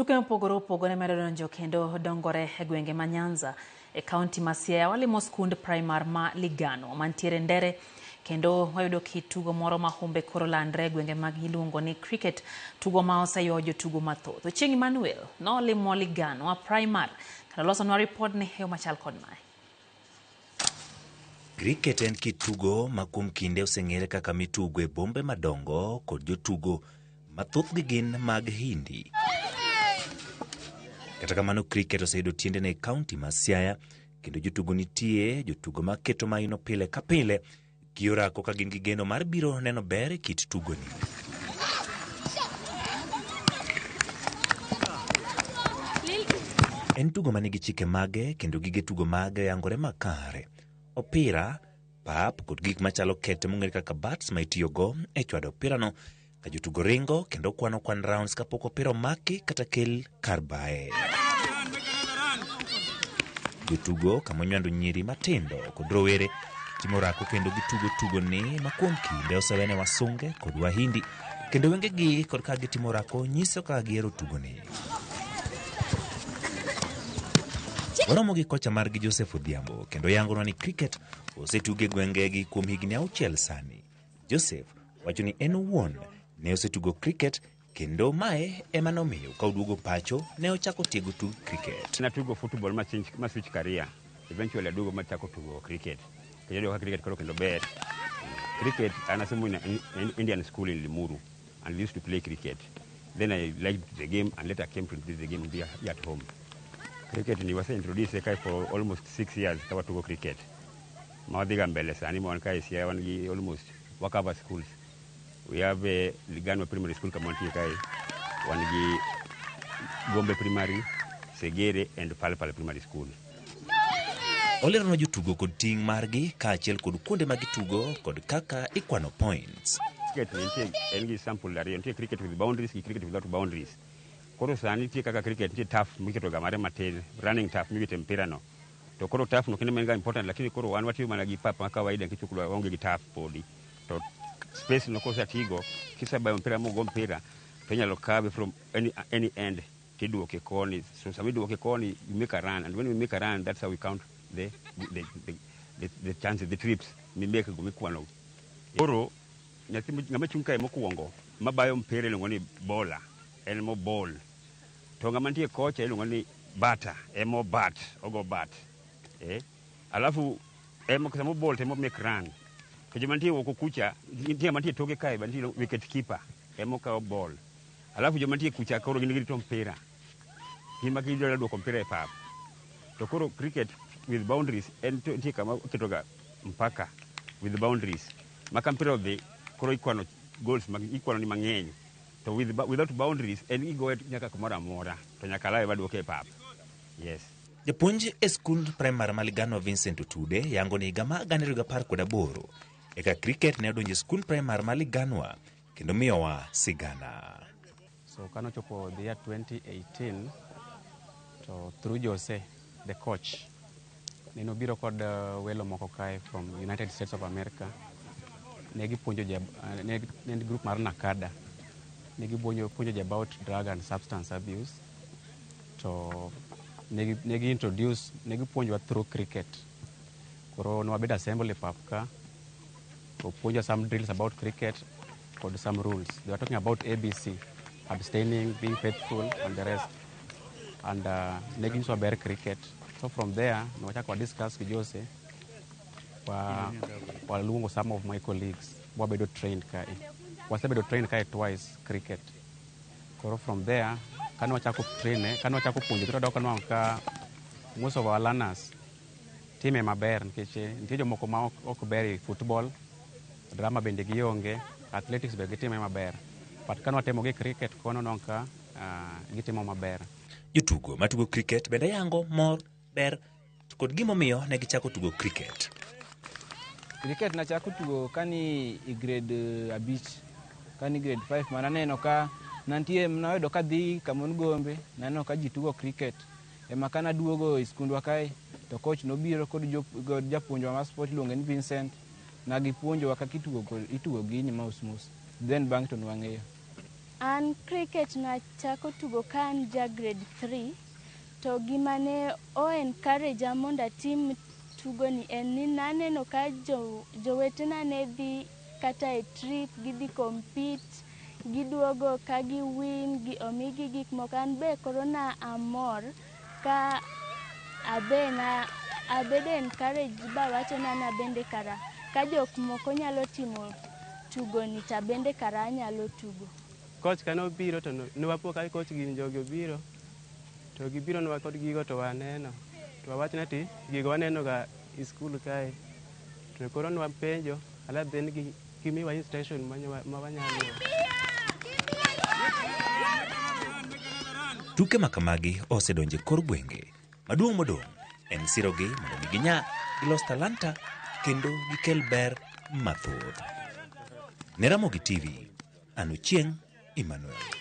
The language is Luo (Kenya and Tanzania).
Tuke mopogore opogore medo donjo kendo dongore e gwenge ma Nyanza e kaunti ma Siaya. Walimo skund primar ma Ligano mantiere Ndere kendo wayudo kitugo moro ma humbe koro landre e gwenge mag iluongo ni cricket, tugo ma oseyo jotugo mathoth. Ochieng' Emmanuel no limo Ligano wa primar kendo losonwa report ni heyo machal kod mae. Cricket en kitugo ma kuom kinde oseng'ere kaka mitugo e bombe madongo kod jotugo mathoth gi gin mag Hindi. Kata kamano cricket oseyudo tiendene e kaunti ma Siaya kendo jotugo nitie, jotugo ma keto maino pile ka pile giorako ka gin gi geno mar biro neno ber e kit tugoni. En tugo manigi chike mage kendo gige tugo mage yangore makare. Opira, pap kod gik machalo kete mong'ere kaka bats ma itiyogo e chwado opirano ka jotugo ringo kendo kwano kwan rounds kapok opira omaki kata kel kar bae. Jotugo kamonywando nyiri matindo kod rowere timo rako kendo gitugo tugoni ma kuom kinde osewene wasunge kod wahindi kendo wengegi kod ka gitimo rako nyiso kaka gihero tugoni. Waromo gi kocha margi Joseph Odhiambo kendo yangonwa ni cricket osetuge gwengegi kuom higni 6 sani. Joseph wacho ni en owuon ne osetugo cricket kendo mae ema nomiyo ka oduogo pacho ne ochako tiego tug cricket. Natugo football ma switch career. Eventually aduogo ma chako tugo cricket. Kendo cricket koro kendo ber. Cricket anasomo in Indian school in Limuru and used to play cricket. Then I liked the game and later came to play the game here at home. Cricket ni wase introduce kai for almost 6 years kawa tugo cricket. Mawadhiga mbele sani mwan kai Siaya wan gi almost wakava schools. We have a Ligano Primary School Kamonti kai, wan gi Gombe Primary, Segere and Palpal Primary School. Olerno jotugo kod ting' margi kaachiel kod kuonde ma gitugo kod kaka ikwano points. Cricket ni en gi sample ariyo, nitie cricket with boundaries gi cricket without boundaries. Koro sani nitie kaka cricket nitie turf miketo ga mare matin, running turf miketo mpira no. To koro turf no kendo menga important, lakini koro wan watiyo mana gi pap ma kawaida kichukula onge gi turf podi. To space no kosa tigo kisabayo mpira mogo mpira to nyalo kawe from any end tiduoke koni. So sami duoke koni you make a run, and when we make a run that's how we count the chances, the trips we make go mikwano. Koro nyathi ngama chung kae mokuongo mabayo mpira ilongo ni bowler, en mo ball. To ngama nitie kocha ilongo ni batter, emo bat, ogo bat. Alafu emo kusamo ball temo make run. Jomantie woko kucha, nitie mantie toke kae bantie wicket keeper, emo kao ball. Alafu jomantie kucha koro gin girito mpira. Gima kidwaro duoko mpira e pap. To koro cricket with boundaries nitie kama ketoga mpaka with boundaries. Maka mpira odhi koro ikwano goals ikwano ni mang'eny. To without boundaries en igoe nyaka kumora amora to nyaka lawe baduoke e pap. Yes. Japuonj e skund primar ma Ligano Vincent Otude yango ni higa ma 2018 eka cricket ne odonjo skund primar ma Liganwa kendo miyowa sigana. So kano chopo the year 2018 to through Jose the coach neno biro kod welo moko kae from United States of America. Negi puonjo ne group mar Nakada. Negi puonjo about drug and substance abuse. To negi introduce negi puonjwa through cricket. Koro no abed assembly pap ka. So puonja some drills about cricket or some rules. They were talking about ABC, abstaining, being faithful, and the rest. And negi so bear cricket. So from there, no wachako discuss with Jose. Walungo some of my colleagues who have been trained kai. Wasebedo trained kai twice cricket. Koro from there, kano wachako puonjo to dok no ka most of our learners time maber nikech nitie jomoko ma ok ber football, drama bende gionge, athletics be gitime maber. But kano watemo gi cricket kono no ka gitimo maber. Jotugo matugo cricket bende yango mor ber kod gimomiyo ne gichako tugo cricket. Cricket nachako tugo kani i grade 5, kani grade 5 mana neno ka nantie mnawedo ka dhi kamon Gombe, nano ka jitugo cricket. Ema kana duogo e skundwa kae to coach nobiro kod japuonjwa ma sport luonge ni Vincent na gipuonjowa kaka itugo gini mos. Then bang to nwang'eyo. An cricket nachako tugo ka an ja grade 3 to gima ne o encourage mondo atim tugo ni en ni naneno ka jowetena ne dhi kata e trip, gidhi compete, giduogo ka gi win, omigi gik moko. An be koro na amor ka abedo encourage ba wachona na bende kara ka jok moko nyalo timo tugo ni ta bende kara anyalo tugo. Coach kane obiro to ne wapo ka coach gin jogi obiro to gibiro nwa kod gigo to waneno to wawachne ati gigo waneno ga e skul kae to koro nwa penjo ala then gimiwa instruction ma wanyalo. Tuke makamagi osedonje kor gwenge. Maduong' modong' en sirogi mondo ginya gilos talanta kendo gikel ber mathoth. Ne Ramogi TV, an Ochieng' Emmanuel.